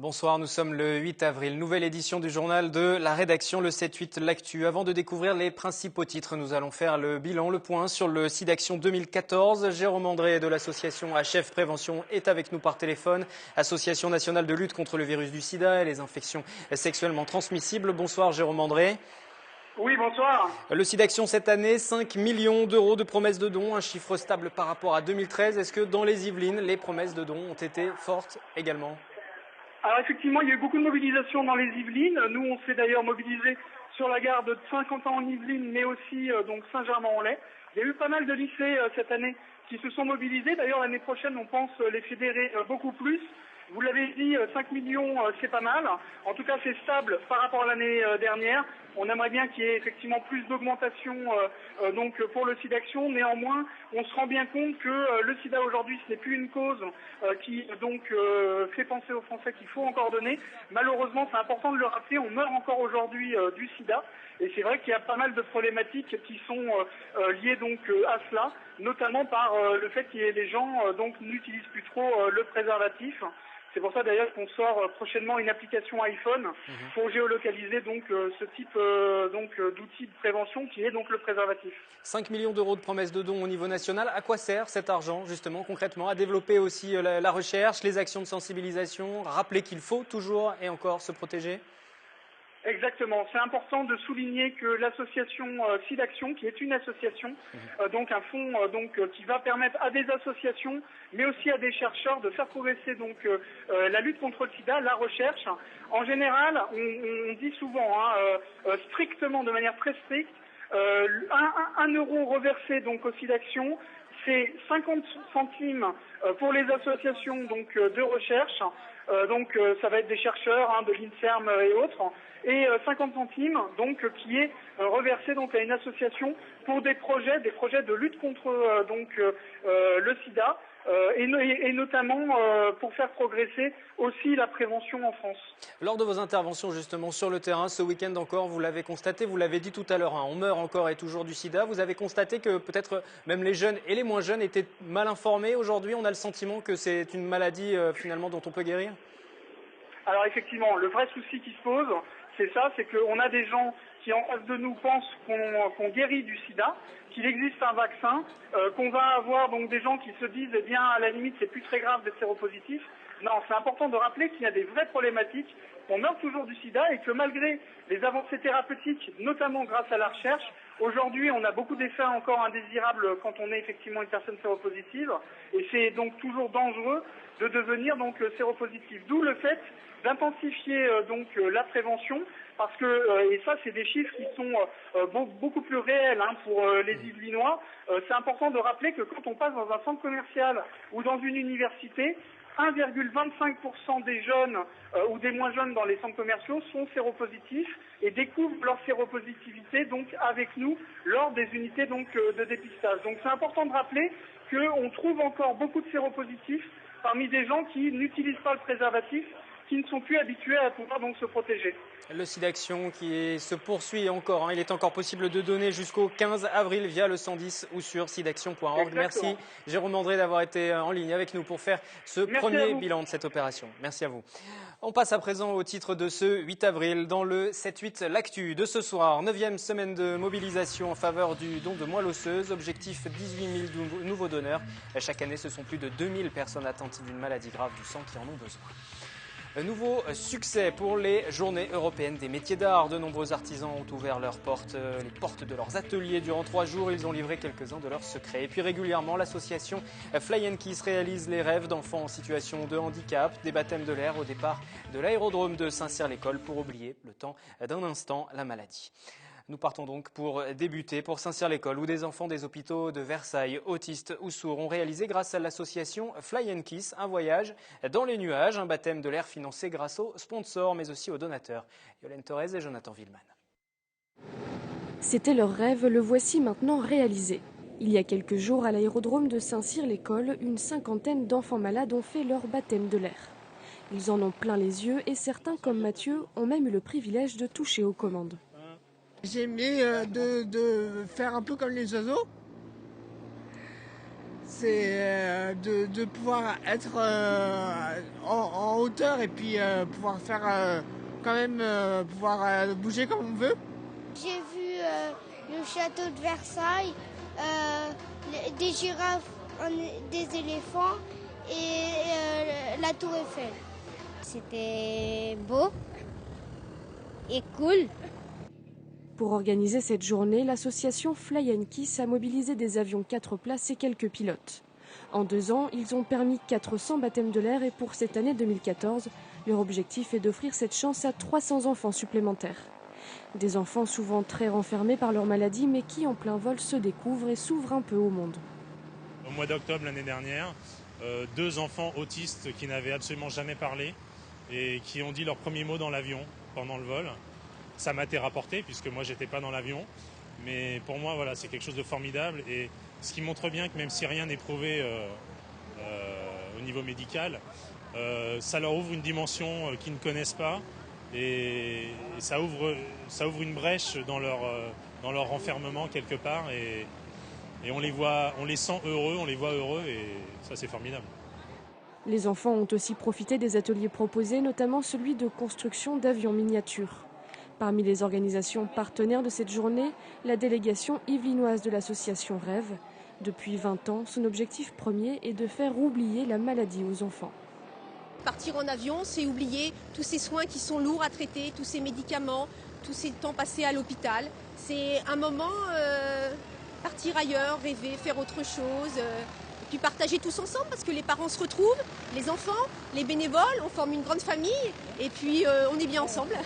Bonsoir, nous sommes le 8 avril, nouvelle édition du journal de la rédaction, le 7-8 L'Actu. Avant de découvrir les principaux titres, nous allons faire le bilan, le point sur le SIDAction 2014. Jérôme André de l'association HF Prévention est avec nous par téléphone. Association nationale de lutte contre le virus du sida et les infections sexuellement transmissibles. Bonsoir Jérôme André. Oui, bonsoir. Le SIDAction cette année, 5 millions d'euros de promesses de dons, un chiffre stable par rapport à 2013. Est-ce que dans les Yvelines, les promesses de dons ont été fortes également ? Alors effectivement, il y a eu beaucoup de mobilisation dans les Yvelines. Nous, on s'est d'ailleurs mobilisé sur la gare de Saint-Quentin en Yvelines, mais aussi donc Saint-Germain-en-Laye. Il y a eu pas mal de lycées cette année qui se sont mobilisés. D'ailleurs, l'année prochaine, on pense les fédérer beaucoup plus. Vous l'avez dit, 5 millions, c'est pas mal. En tout cas, c'est stable par rapport à l'année dernière. On aimerait bien qu'il y ait effectivement plus d'augmentation donc pour le SIDAction. Néanmoins, on se rend bien compte que le sida aujourd'hui, ce n'est plus une cause qui donc fait penser aux Français qu'il faut encore donner. Malheureusement, c'est important de le rappeler, on meurt encore aujourd'hui du sida. Et c'est vrai qu'il y a pas mal de problématiques qui sont liées donc à cela, notamment par le fait qu'il y ait des gens donc n'utilisent plus trop le préservatif. C'est pour ça d'ailleurs qu'on sort prochainement une application iPhone pour géolocaliser donc ce type d'outil de prévention qui est donc le préservatif. 5 millions d'euros de promesses de dons au niveau national. À quoi sert cet argent justement concrètement? À développer aussi la recherche, les actions de sensibilisation, rappeler qu'il faut toujours et encore se protéger? Exactement. C'est important de souligner que l'association SIDAction, qui est une association, donc un fonds qui va permettre à des associations, mais aussi à des chercheurs de faire progresser donc la lutte contre le sida, la recherche. En général, on dit souvent, strictement, de manière très stricte, 1 euro reversé donc au SIDAction, c'est 50 centimes pour les associations donc de recherche. Ça va être des chercheurs de l'INSERM et autres, et 50 centimes donc qui est reversé donc à une association pour des projets de lutte contre le sida et notamment pour faire progresser aussi la prévention en France. Lors de vos interventions justement sur le terrain ce week-end encore, vous l'avez constaté, vous l'avez dit tout à l'heure, on meurt encore et toujours du sida. Vous avez constaté que peut-être même les jeunes et les moins jeunes étaient mal informés aujourd'hui. On a le sentiment que c'est une maladie finalement dont on peut guérir? Alors effectivement, le vrai souci qui se pose, c'est ça, c'est qu'on a des gens qui en face de nous pensent qu'on guérit du sida, qu'il existe un vaccin, qu'on va avoir donc des gens qui se disent eh bien à la limite c'est plus très grave d'être séropositif. Non, c'est important de rappeler qu'il y a des vraies problématiques, qu'on meurt toujours du sida et que malgré les avancées thérapeutiques, notamment grâce à la recherche, aujourd'hui on a beaucoup d'effets encore indésirables quand on est effectivement une personne séropositive et c'est donc toujours dangereux de devenir donc séropositif. D'où le fait d'intensifier la prévention parce que, et ça c'est des chiffres qui sont beaucoup plus réels pour les Yvelinois, c'est important de rappeler que quand on passe dans un centre commercial ou dans une université, 1,25% des jeunes ou des moins jeunes dans les centres commerciaux sont séropositifs et découvrent leur séropositivité donc avec nous lors des unités donc de dépistage. Donc c'est important de rappeler qu'on trouve encore beaucoup de séropositifs parmi des gens qui n'utilisent pas le préservatif, qui ne sont plus habitués à pouvoir donc se protéger. Le SIDAction qui se poursuit encore, il est encore possible de donner jusqu'au 15 avril via le 110 ou sur sidaction.org. Merci Jérôme André d'avoir été en ligne avec nous pour faire ce premier bilan de cette opération. Merci à vous. On passe à présent au titre de ce 8 avril dans le 7-8 L'Actu de ce soir. 9e semaine de mobilisation en faveur du don de moelle osseuse. Objectif 18 000 nouveaux donneurs. Chaque année, ce sont plus de 2000 personnes atteintes d'une maladie grave du sang qui en ont besoin. Un nouveau succès pour les journées européennes des métiers d'art. De nombreux artisans ont ouvert les portes de leurs ateliers durant 3 jours. Ils ont livré quelques-uns de leurs secrets. Et puis régulièrement, l'association Fly Kiss réalise les rêves d'enfants en situation de handicap. Des baptêmes de l'air au départ de l'aérodrome de Saint-Cyr-l'École pour oublier le temps d'un instant la maladie. Nous partons donc pour débuter pour Saint-Cyr-l'École où des enfants des hôpitaux de Versailles, autistes ou sourds, ont réalisé grâce à l'association Fly Kiss un voyage dans les nuages, un baptême de l'air financé grâce aux sponsors mais aussi aux donateurs. Yolène Torres et Jonathan Villeman. C'était leur rêve, le voici maintenant réalisé. Il y a quelques jours à l'aérodrome de Saint-Cyr-l'École, une cinquantaine d'enfants malades ont fait leur baptême de l'air. Ils en ont plein les yeux et certains, comme Mathieu, ont même eu le privilège de toucher aux commandes. J'ai aimé de faire un peu comme les oiseaux. c'est de pouvoir être en hauteur et puis pouvoir faire quand même pouvoir bouger comme on veut. J'ai vu le château de Versailles, des girafes, des éléphants et la tour Eiffel. C'était beau et cool. Pour organiser cette journée, l'association Fly and Kiss a mobilisé des avions 4 places et quelques pilotes. En 2 ans, ils ont permis 400 baptêmes de l'air et pour cette année 2014, leur objectif est d'offrir cette chance à 300 enfants supplémentaires. Des enfants souvent très renfermés par leur maladie mais qui en plein vol se découvrent et s'ouvrent un peu au monde. Au mois d'octobre l'année dernière, 2 enfants autistes qui n'avaient absolument jamais parlé et qui ont dit leurs premiers mots dans l'avion pendant le vol. Ça m'a été rapporté puisque moi j'étais pas dans l'avion, mais pour moi voilà, c'est quelque chose de formidable et ce qui montre bien que même si rien n'est prouvé au niveau médical, ça leur ouvre une dimension qu'ils ne connaissent pas et ça ouvre une brèche dans leur renfermement quelque part et on les sent heureux, on les voit heureux et ça c'est formidable. Les enfants ont aussi profité des ateliers proposés, notamment celui de construction d'avions miniatures. Parmi les organisations partenaires de cette journée, la délégation yvelinoise de l'association Rêve. Depuis 20 ans, son objectif premier est de faire oublier la maladie aux enfants. Partir en avion, c'est oublier tous ces soins qui sont lourds à traiter, tous ces médicaments, tous ces temps passés à l'hôpital. C'est un moment, partir ailleurs, rêver, faire autre chose, et puis partager tous ensemble parce que les parents se retrouvent, les enfants, les bénévoles, on forme une grande famille et puis on est bien ensemble.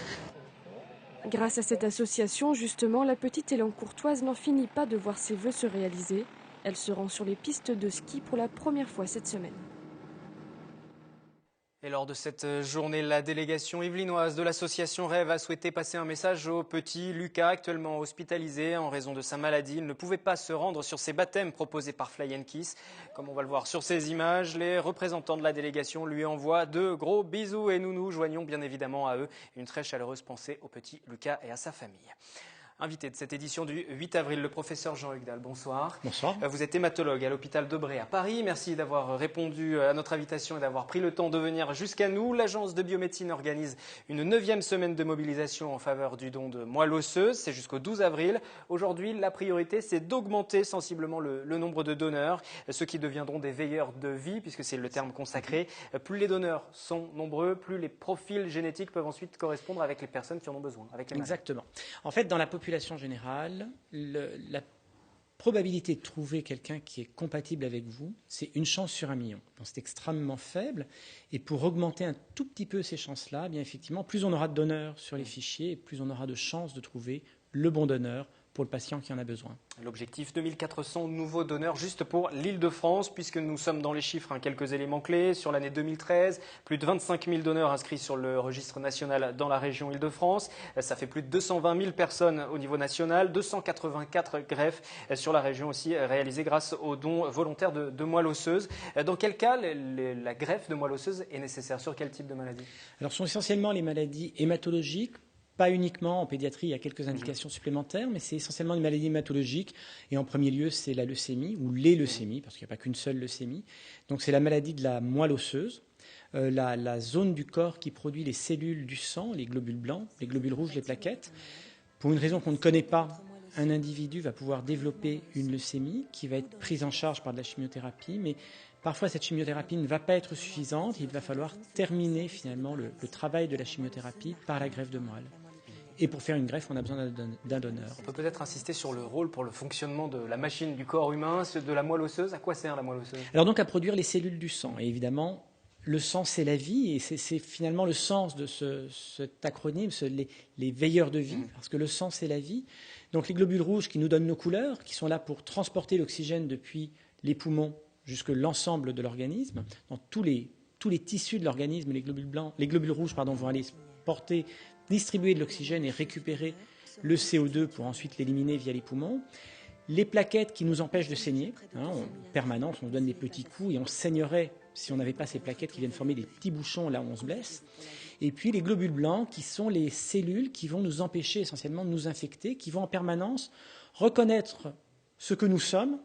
Grâce à cette association, justement, la petite Hélène Courtoise n'en finit pas de voir ses vœux se réaliser. Elle se rend sur les pistes de ski pour la première fois cette semaine. Et lors de cette journée, la délégation yvelinoise de l'association Rêve a souhaité passer un message au petit Lucas, actuellement hospitalisé en raison de sa maladie. Il ne pouvait pas se rendre sur ces baptêmes proposés par Fly and Kiss. Comme on va le voir sur ces images, les représentants de la délégation lui envoient de gros bisous et nous nous joignons bien évidemment à eux. Une très chaleureuse pensée au petit Lucas et à sa famille. Invité de cette édition du 8 avril, le professeur Jean-Hugues Dalle, bonsoir. Bonsoir. Vous êtes hématologue à l'hôpital Debré à Paris. Merci d'avoir répondu à notre invitation et d'avoir pris le temps de venir jusqu'à nous. L'agence de biomédecine organise une 9e semaine de mobilisation en faveur du don de moelle osseuse. C'est jusqu'au 12 avril. Aujourd'hui, la priorité, c'est d'augmenter sensiblement le nombre de donneurs, ceux qui deviendront des veilleurs de vie, puisque c'est le terme consacré. Plus les donneurs sont nombreux, plus les profils génétiques peuvent ensuite correspondre avec les personnes qui en ont besoin. Avec les Exactement. En fait, dans la population générale, la probabilité de trouver quelqu'un qui est compatible avec vous, c'est 1 chance sur 1 million. Donc c'est extrêmement faible. Et pour augmenter un tout petit peu ces chances-là, bien effectivement, plus on aura de donneurs sur les fichiers, plus on aura de chances de trouver le bon donneur pour le patient qui en a besoin. L'objectif, 2400 nouveaux donneurs juste pour l'Île-de-France, puisque nous sommes dans les chiffres, quelques éléments clés. Sur l'année 2013, plus de 25 000 donneurs inscrits sur le registre national dans la région Île-de-France. Ça fait plus de 220 000 personnes au niveau national, 284 greffes sur la région aussi réalisées grâce aux dons volontaires de moelle osseuse. Dans quel cas la greffe de moelle osseuse est nécessaire? Sur quel type de maladie? Alors, ce sont essentiellement les maladies hématologiques. Pas uniquement en pédiatrie, il y a quelques indications supplémentaires, mais c'est essentiellement une maladie hématologique. Et en premier lieu, c'est la leucémie ou les leucémies, parce qu'il n'y a pas qu'une seule leucémie. Donc c'est la maladie de la moelle osseuse, la zone du corps qui produit les cellules du sang, les globules blancs, les globules rouges, les plaquettes. Pour une raison qu'on ne connaît pas, un individu va pouvoir développer une leucémie qui va être prise en charge par de la chimiothérapie, mais parfois cette chimiothérapie ne va pas être suffisante. Il va falloir terminer finalement le travail de la chimiothérapie par la greffe de moelle. Et pour faire une greffe, on a besoin d'un donneur. On peut peut-être insister sur le rôle pour le fonctionnement de la machine du corps humain, de la moelle osseuse. À quoi sert la moelle osseuse? Alors donc à produire les cellules du sang. Et évidemment, le sang, c'est la vie. Et c'est finalement le sens de cet acronyme, les veilleurs de vie, parce que le sang, c'est la vie. Donc les globules rouges qui nous donnent nos couleurs, qui sont là pour transporter l'oxygène depuis les poumons jusque l'ensemble de l'organisme. Dans tous les tissus de l'organisme, les globules rouges vont aller distribuer de l'oxygène et récupérer le CO2 pour ensuite l'éliminer via les poumons. Les plaquettes qui nous empêchent de saigner, en permanence, on donne des petits coups et on saignerait si on n'avait pas ces plaquettes qui viennent former des petits bouchons là où on se blesse. Et puis les globules blancs qui sont les cellules qui vont nous empêcher essentiellement de nous infecter, qui vont en permanence reconnaître ce que nous sommes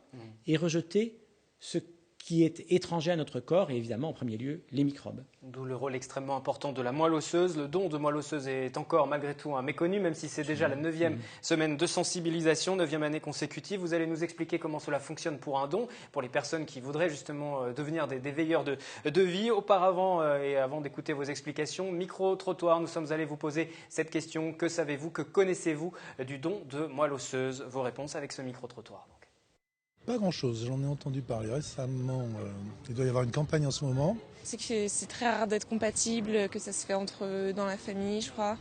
et rejeter ce qui est étranger à notre corps et évidemment en premier lieu les microbes. D'où le rôle extrêmement important de la moelle osseuse. Le don de moelle osseuse est encore malgré tout méconnu, même si c'est déjà la 9e semaine de sensibilisation, 9e année consécutive. Vous allez nous expliquer comment cela fonctionne pour un don, pour les personnes qui voudraient justement devenir des veilleurs de vie. Auparavant et avant d'écouter vos explications, micro-trottoir, nous sommes allés vous poser cette question. Que savez-vous, que connaissez-vous du don de moelle osseuse? Vos réponses avec ce micro-trottoir. Pas grand-chose, j'en ai entendu parler récemment. Il doit y avoir une campagne en ce moment. C'est que c'est très rare d'être compatible, que ça se fait dans la famille, je crois.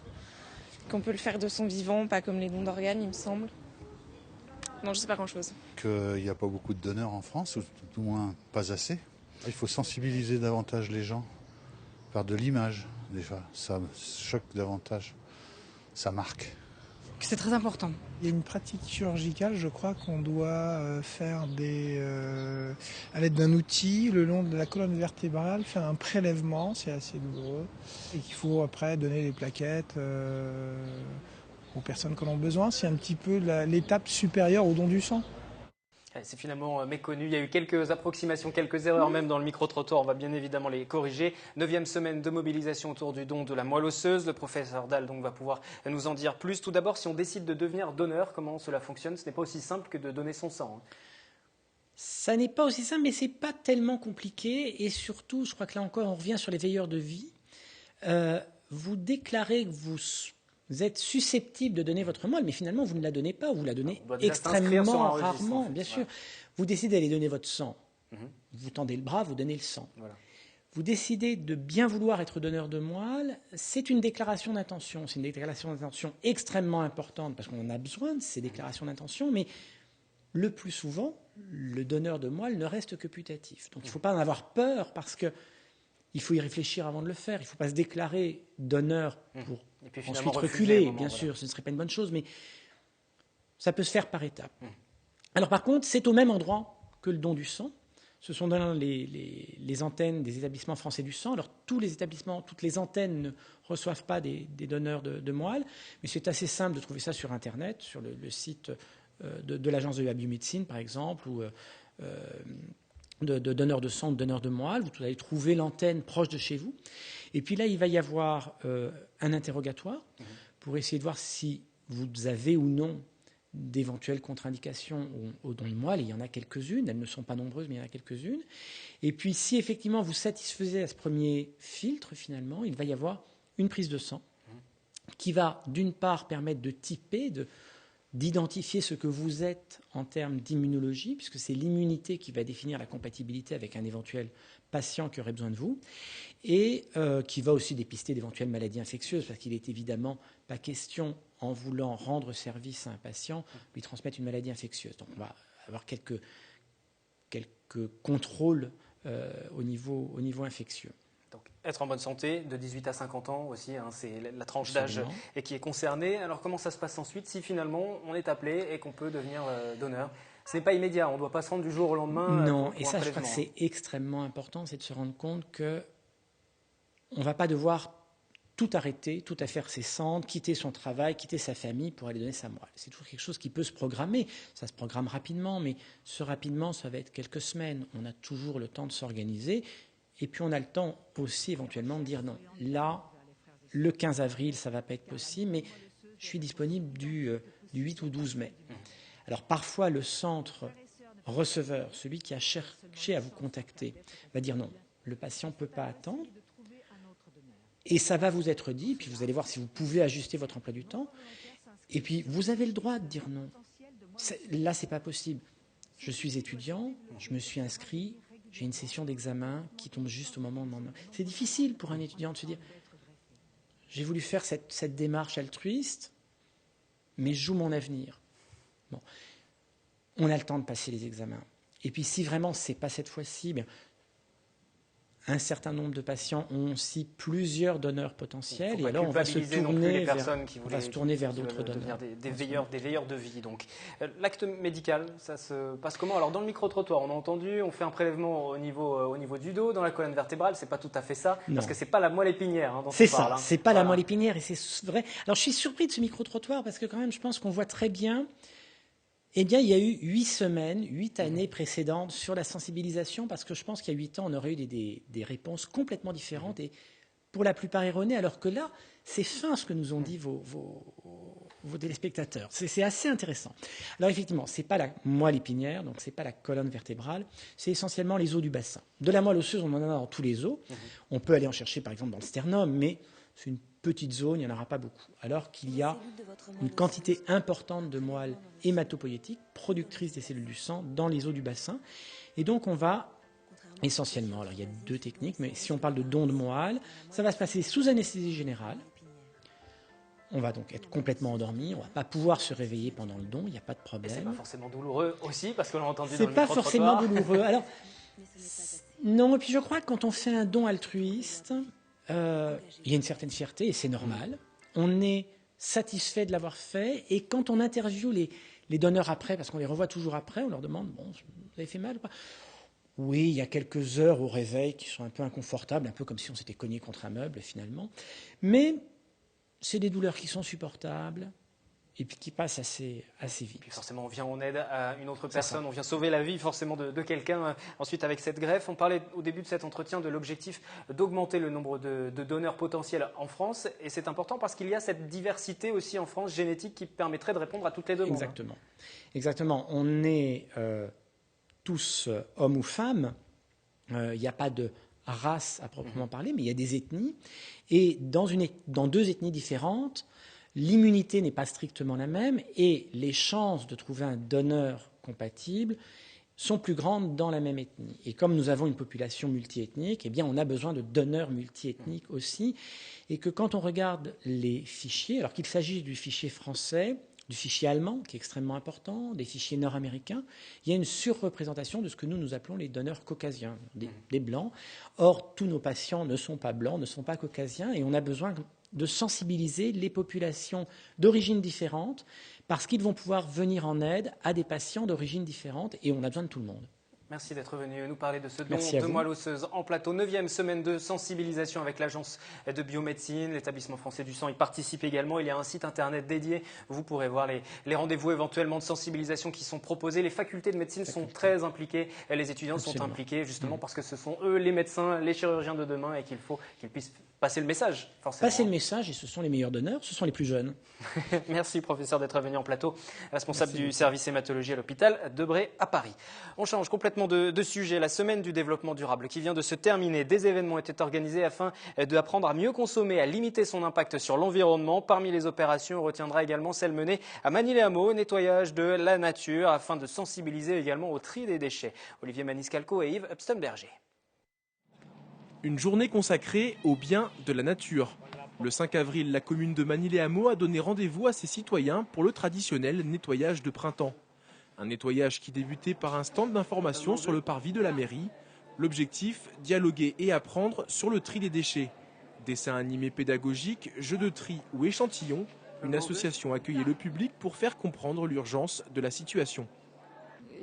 Qu'on peut le faire de son vivant, pas comme les dons d'organes, il me semble. Non, je sais pas grand-chose. Qu'il n'y a pas beaucoup de donneurs en France, ou tout au moins pas assez. Il faut sensibiliser davantage les gens, faire de l'image déjà. Ça choque davantage, ça marque. C'est très important. Il y a une pratique chirurgicale, je crois, qu'on doit faire à l'aide d'un outil le long de la colonne vertébrale, faire un prélèvement, c'est assez douloureux, et qu'il faut après donner les plaquettes aux personnes qui en ont besoin. C'est un petit peu l'étape supérieure au don du sang. C'est finalement méconnu. Il y a eu quelques approximations, quelques erreurs même dans le micro-trottoir. On va bien évidemment les corriger. 9e semaine de mobilisation autour du don de la moelle osseuse. Le professeur Dalle donc va pouvoir nous en dire plus. Tout d'abord, si on décide de devenir donneur, comment cela fonctionne? Ce n'est pas aussi simple que de donner son sang. Ça n'est pas aussi simple, mais ce n'est pas tellement compliqué. Et surtout, je crois que là encore, on revient sur les veilleurs de vie. Vous déclarez que vous êtes susceptible de donner votre moelle, mais finalement, vous ne la donnez pas, vous la donnez extrêmement rarement, en fait, bien sûr. Vous décidez d'aller donner votre sang, vous tendez le bras, vous donnez le sang. Voilà. Vous décidez de bien vouloir être donneur de moelle, c'est une déclaration d'intention. C'est une déclaration d'intention extrêmement importante, parce qu'on a besoin de ces déclarations d'intention, mais le plus souvent, le donneur de moelle ne reste que putatif. Donc il ne faut pas en avoir peur, parce que il faut y réfléchir avant de le faire. Il ne faut pas se déclarer donneur pour ensuite reculer. Bien sûr, ce ne serait pas une bonne chose, mais ça peut se faire par étapes. Alors par contre, c'est au même endroit que le don du sang. Ce sont dans les antennes des établissements français du sang. Alors tous les établissements, toutes les antennes ne reçoivent pas des donneurs de moelle, mais c'est assez simple de trouver ça sur Internet, sur le site de l'agence de la biomédecine, par exemple, ou de donneurs de sang, de donneurs de moelle. Vous allez trouver l'antenne proche de chez vous. Et puis là, il va y avoir un interrogatoire pour essayer de voir si vous avez ou non d'éventuelles contre-indications au don de moelle. Et il y en a quelques-unes. Elles ne sont pas nombreuses, mais il y en a quelques-unes. Et puis, si effectivement vous satisfaisez à ce premier filtre, finalement, il va y avoir une prise de sang qui va, d'une part, permettre de typer, d'identifier ce que vous êtes en termes d'immunologie, puisque c'est l'immunité qui va définir la compatibilité avec un éventuel patient qui aurait besoin de vous, et qui va aussi dépister d'éventuelles maladies infectieuses, parce qu'il n'est évidemment pas question, en voulant rendre service à un patient, lui transmettre une maladie infectieuse. Donc on va avoir quelques contrôles au niveau infectieux. Donc, être en bonne santé, de 18 à 50 ans aussi, c'est la tranche d'âge et qui est concernée. Alors comment ça se passe ensuite si finalement on est appelé et qu'on peut devenir donneur? Ce n'est pas immédiat, on ne doit pas se rendre du jour au lendemain. Non, et ça je crois que c'est extrêmement important, c'est de se rendre compte qu'on ne va pas devoir tout arrêter, tout à faire ses cendres, quitter son travail, quitter sa famille pour aller donner sa moelle. C'est toujours quelque chose qui peut se programmer. Ça se programme rapidement, mais ce rapidement, ça va être quelques semaines. On a toujours le temps de s'organiser. Et puis on a le temps aussi éventuellement de dire non, là, le 15 avril, ça ne va pas être possible, mais je suis disponible du 8 ou 12 mai. Alors parfois, le centre receveur, celui qui a cherché à vous contacter, va dire non, le patient ne peut pas attendre. Et ça va vous être dit, puis vous allez voir si vous pouvez ajuster votre emploi du temps. Et puis vous avez le droit de dire non. Là, ce n'est pas possible. Je suis étudiant, je me suis inscrit, j'ai une session d'examen qui tombe juste au moment où... C'est difficile pour un étudiant de se dire j'ai voulu faire cette démarche altruiste, mais je joue mon avenir. Bon. On a le temps de passer les examens. Et puis si vraiment ce n'est pas cette fois-ci, un certain nombre de patients ont aussi plusieurs donneurs potentiels, et alors on va se tourner vers d'autres donneurs. Des veilleurs de vie. Donc, l'acte médical, ça se passe comment? Alors dans le micro-trottoir, on a entendu, on fait un prélèvement au niveau du dos, dans la colonne vertébrale, c'est pas tout à fait ça, parce que c'est pas la moelle épinière. C'est ça, c'est pas la moelle épinière, et c'est vrai. Alors je suis surpris de ce micro-trottoir parce que quand même, je pense qu'on voit très bien. Eh bien, il y a eu 8 semaines, 8 années précédentes sur la sensibilisation, parce que je pense qu'il y a 8 ans, on aurait eu des réponses complètement différentes et pour la plupart erronées, alors que là, c'est fin ce que nous ont dit vos téléspectateurs. C'est assez intéressant. Alors effectivement, ce n'est pas la moelle épinière, donc ce n'est pas la colonne vertébrale, c'est essentiellement les os du bassin. De la moelle osseuse, on en a dans tous les os. On peut aller en chercher par exemple dans le sternum, mais c'est une petite zone, il n'y en aura pas beaucoup. Alors qu'il y a une quantité importante de moelle hématopoïétique, productrice des cellules du sang, dans les os du bassin. Et donc on va essentiellement, alors il y a 2 techniques, mais si on parle de don de moelle, ça va se passer sous anesthésie générale. On va donc être complètement endormi, on ne va pas pouvoir se réveiller pendant le don, il n'y a pas de problème. Et c'est pas forcément douloureux aussi, parce que l'on a entendu dans le C'est pas forcément douloureux. Alors, non, et puis je crois que quand on fait un don altruiste, il y a une certaine fierté, et c'est normal. On est satisfait de l'avoir fait, et quand on interviewe les donneurs après, parce qu'on les revoit toujours après, on leur demande, bon, vous avez fait mal ou pas ? Oui, il y a quelques heures au réveil qui sont un peu inconfortables, un peu comme si on s'était cogné contre un meuble finalement. Mais c'est des douleurs qui sont supportables et puis qui passent assez vite. Puis forcément, on vient en aide à une autre personne, on vient sauver la vie forcément de quelqu'un. Ensuite, avec cette greffe, on parlait au début de cet entretien de l'objectif d'augmenter le nombre de donneurs potentiels en France. Et c'est important parce qu'il y a cette diversité aussi en France génétique qui permettrait de répondre à toutes les demandes. Exactement. Exactement. On est tous hommes ou femmes. Il n'y a pas de race à proprement parler, mais il y a des ethnies. Et dans 2 ethnies différentes, l'immunité n'est pas strictement la même et les chances de trouver un donneur compatible sont plus grandes dans la même ethnie. Et comme nous avons une population multiethnique, eh bien on a besoin de donneurs multiethniques aussi. Et que quand on regarde les fichiers, alors qu'il s'agisse du fichier français, du fichier allemand, qui est extrêmement important, des fichiers nord-américains, il y a une surreprésentation de ce que nous appelons les donneurs caucasiens, des blancs. Or, tous nos patients ne sont pas blancs, ne sont pas caucasiens, et on a besoin de sensibiliser les populations d'origines différentes, parce qu'ils vont pouvoir venir en aide à des patients d'origines différentes, et on a besoin de tout le monde. Merci d'être venu nous parler de ce don Merci de moelle osseuse en plateau. 9e semaine de sensibilisation avec l'Agence de biomédecine, l'Établissement français du sang y participe également. Il y a un site internet dédié. Vous pourrez voir les rendez-vous éventuellement de sensibilisation qui sont proposés. Les facultés de médecine sont très impliquées. Les étudiants sont impliqués justement parce que ce sont eux les médecins, les chirurgiens de demain et qu'il faut qu'ils puissent passer le message, forcément. Passer le message, et ce sont les meilleurs donneurs, ce sont les plus jeunes. Merci, professeur, d'être venu en plateau, responsable du service hématologie à l'hôpital Debré à Paris. On change complètement de sujet. La semaine du développement durable qui vient de se terminer. Des événements étaient organisés afin d'apprendre à mieux consommer, à limiter son impact sur l'environnement. Parmi les opérations, on retiendra également celle menée à Manille-les-Hameaux, nettoyage de la nature, afin de sensibiliser également au tri des déchets. Olivier Maniscalco et Yves Upston-Berger. Une journée consacrée au bien de la nature. Le 5 avril, la commune de Manille-les-Hameaux a donné rendez-vous à ses citoyens pour le traditionnel nettoyage de printemps. Un nettoyage qui débutait par un stand d'information sur le parvis de la mairie. L'objectif, dialoguer et apprendre sur le tri des déchets. Dessins animés pédagogiques, jeux de tri ou échantillons, une association accueillait le public pour faire comprendre l'urgence de la situation.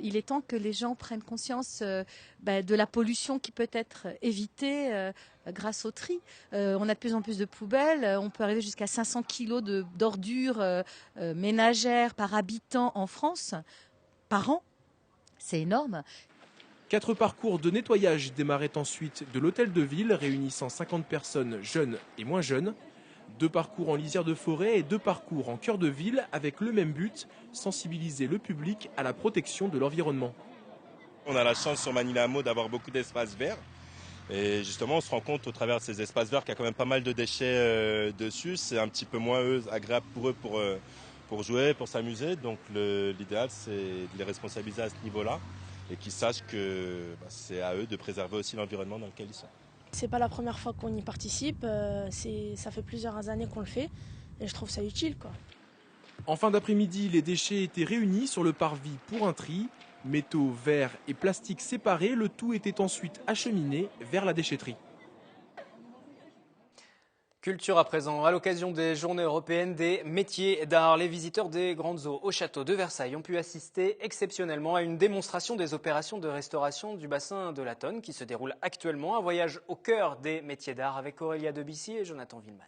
Il est temps que les gens prennent conscience de la pollution qui peut être évitée grâce au tri. On a de plus en plus de poubelles, on peut arriver jusqu'à 500 kilos d'ordures ménagères par habitant en France, par an. C'est énorme. 4 parcours de nettoyage démarraient ensuite de l'hôtel de ville, réunissant 50 personnes jeunes et moins jeunes. 2 parcours en lisière de forêt et 2 parcours en cœur de ville avec le même but, sensibiliser le public à la protection de l'environnement. On a la chance sur Manille-les-Hameaux d'avoir beaucoup d'espaces verts. Et justement, on se rend compte au travers de ces espaces verts qu'il y a quand même pas mal de déchets dessus. C'est un petit peu moins agréable pour eux pour jouer, pour s'amuser. Donc l'idéal, c'est de les responsabiliser à ce niveau-là et qu'ils sachent que c'est à eux de préserver aussi l'environnement dans lequel ils sont. C'est pas la première fois qu'on y participe, ça fait plusieurs années qu'on le fait et je trouve ça utile, quoi. En fin d'après-midi, les déchets étaient réunis sur le parvis pour un tri. Métaux, verres et plastiques séparés, le tout était ensuite acheminé vers la déchetterie. Culture à présent, à l'occasion des Journées européennes des métiers d'art, les visiteurs des grandes eaux au château de Versailles ont pu assister exceptionnellement à une démonstration des opérations de restauration du bassin de la Tonne qui se déroule actuellement. Un voyage au cœur des métiers d'art avec Aurélia Debussy et Jonathan Villeman.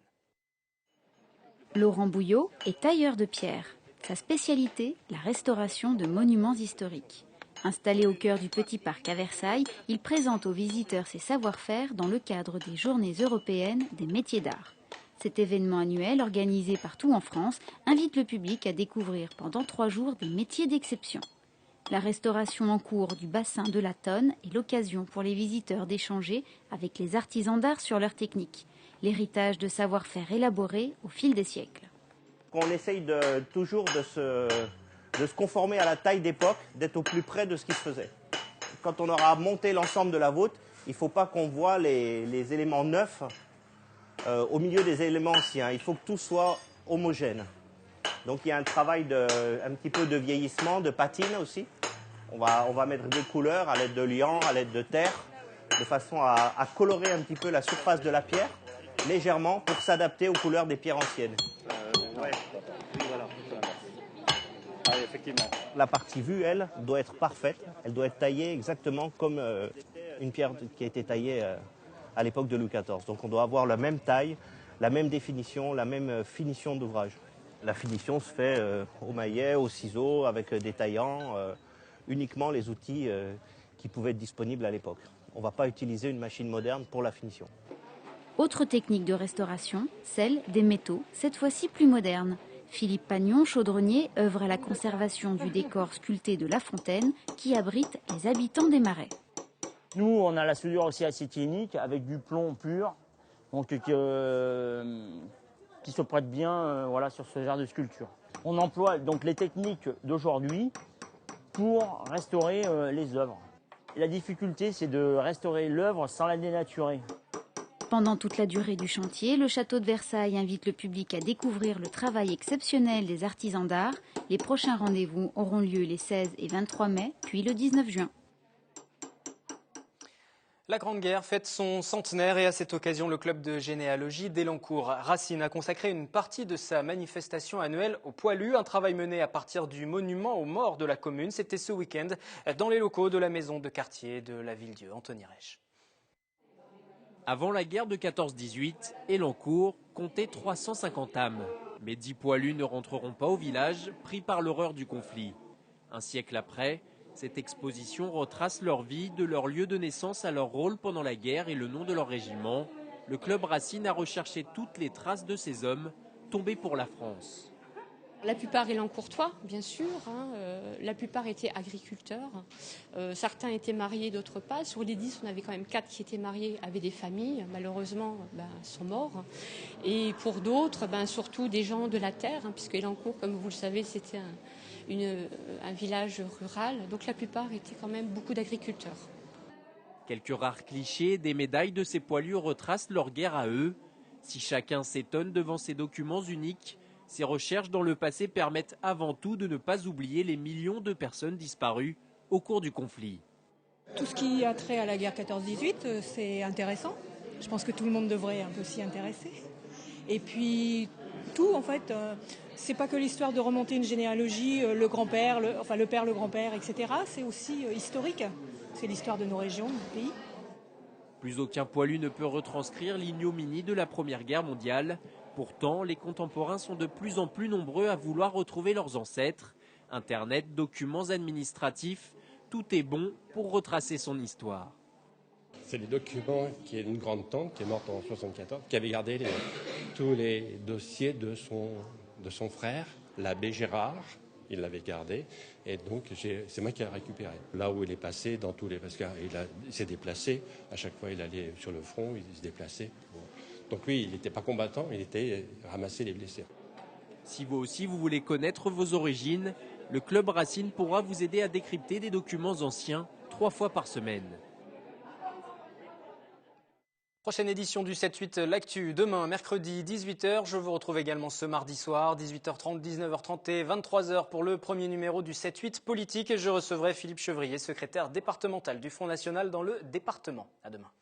Laurent Bouillot est tailleur de pierre. Sa spécialité, la restauration de monuments historiques. Installé au cœur du Petit Parc à Versailles, il présente aux visiteurs ses savoir-faire dans le cadre des Journées européennes des métiers d'art. Cet événement annuel, organisé partout en France, invite le public à découvrir pendant 3 jours des métiers d'exception. La restauration en cours du bassin de la Tonne est l'occasion pour les visiteurs d'échanger avec les artisans d'art sur leurs techniques, l'héritage de savoir-faire élaboré au fil des siècles. On essaye toujours de se conformer à la taille d'époque, d'être au plus près de ce qui se faisait. Quand on aura monté l'ensemble de la voûte, il ne faut pas qu'on voit les éléments neufs au milieu des éléments anciens. Il faut que tout soit homogène. Donc il y a un travail un petit peu de vieillissement, de patine aussi. On va mettre des couleurs à l'aide de liant, à l'aide de terre, de façon à colorer un petit peu la surface de la pierre, légèrement, pour s'adapter aux couleurs des pierres anciennes. Effectivement. La partie vue, elle, doit être parfaite. Elle doit être taillée exactement comme une pierre qui a été taillée à l'époque de Louis XIV. Donc on doit avoir la même taille, la même définition, la même finition d'ouvrage. La finition se fait au maillet, au ciseau, avec des taillants, uniquement les outils qui pouvaient être disponibles à l'époque. On ne va pas utiliser une machine moderne pour la finition. Autre technique de restauration, celle des métaux, cette fois-ci plus moderne. Philippe Pagnon, chaudronnier, œuvre à la conservation du décor sculpté de La Fontaine qui abrite les habitants des Marais. Nous, on a la soudure aussi acétylique avec du plomb pur, donc qui se prête bien voilà, sur ce genre de sculpture. On emploie donc les techniques d'aujourd'hui pour restaurer les œuvres. Et la difficulté, c'est de restaurer l'œuvre sans la dénaturer. Pendant toute la durée du chantier, le château de Versailles invite le public à découvrir le travail exceptionnel des artisans d'art. Les prochains rendez-vous auront lieu les 16 et 23 mai, puis le 19 juin. La Grande Guerre fête son centenaire et à cette occasion, le club de généalogie d'Elancourt Racine a consacré une partie de sa manifestation annuelle aux poilus. Un travail mené à partir du monument aux morts de la commune. C'était ce week-end dans les locaux de la maison de quartier de la Ville-Dieu. Anthony Reich. Avant la guerre de 14-18, Elancourt comptait 350 âmes. Mais 10 poilus ne rentreront pas au village, pris par l'horreur du conflit. Un siècle après, cette exposition retrace leur vie, de leur lieu de naissance à leur rôle pendant la guerre et le nom de leur régiment. Le club Racine a recherché toutes les traces de ces hommes tombés pour la France. La plupart élancourtois, bien sûr. La plupart étaient agriculteurs. Certains étaient mariés, d'autres pas. Sur les 10, on avait quand même 4 qui étaient mariés, avaient des familles. Malheureusement, sont morts. Et pour d'autres, surtout des gens de la terre, puisque Elancourt, comme vous le savez, c'était un village rural. Donc la plupart étaient quand même beaucoup d'agriculteurs. Quelques rares clichés, des médailles de ces poilus retracent leur guerre à eux. Si chacun s'étonne devant ces documents uniques, ces recherches dans le passé permettent avant tout de ne pas oublier les millions de personnes disparues au cours du conflit. Tout ce qui a trait à la guerre 14-18, c'est intéressant. Je pense que tout le monde devrait un peu s'y intéresser. Et puis tout, en fait, c'est pas que l'histoire de remonter une généalogie, le grand-père, le père, le grand-père, etc. C'est aussi historique. C'est l'histoire de nos régions, de nos pays. Plus aucun poilu ne peut retranscrire l'ignominie de la Première Guerre mondiale. Pourtant, les contemporains sont de plus en plus nombreux à vouloir retrouver leurs ancêtres. Internet, documents administratifs, tout est bon pour retracer son histoire. C'est les documents qui est une grande tante qui est morte en 1974, qui avait gardé tous les dossiers de son frère, l'abbé Gérard. Il l'avait gardé et donc c'est moi qui l'ai récupéré. Là où il est passé, dans tous les... parce qu'il s'est déplacé, à chaque fois il allait sur le front, il se déplaçait. Donc lui, il n'était pas combattant, il était ramasser les blessés. Si vous aussi vous voulez connaître vos origines, le Club Racine pourra vous aider à décrypter des documents anciens 3 fois par semaine. Prochaine édition du 7-8, l'actu demain, mercredi 18h. Je vous retrouve également ce mardi soir, 18h30, 19h30 et 23h pour le premier numéro du 7-8 politique. Je recevrai Philippe Chevrier, secrétaire départemental du Front National dans le département. À demain.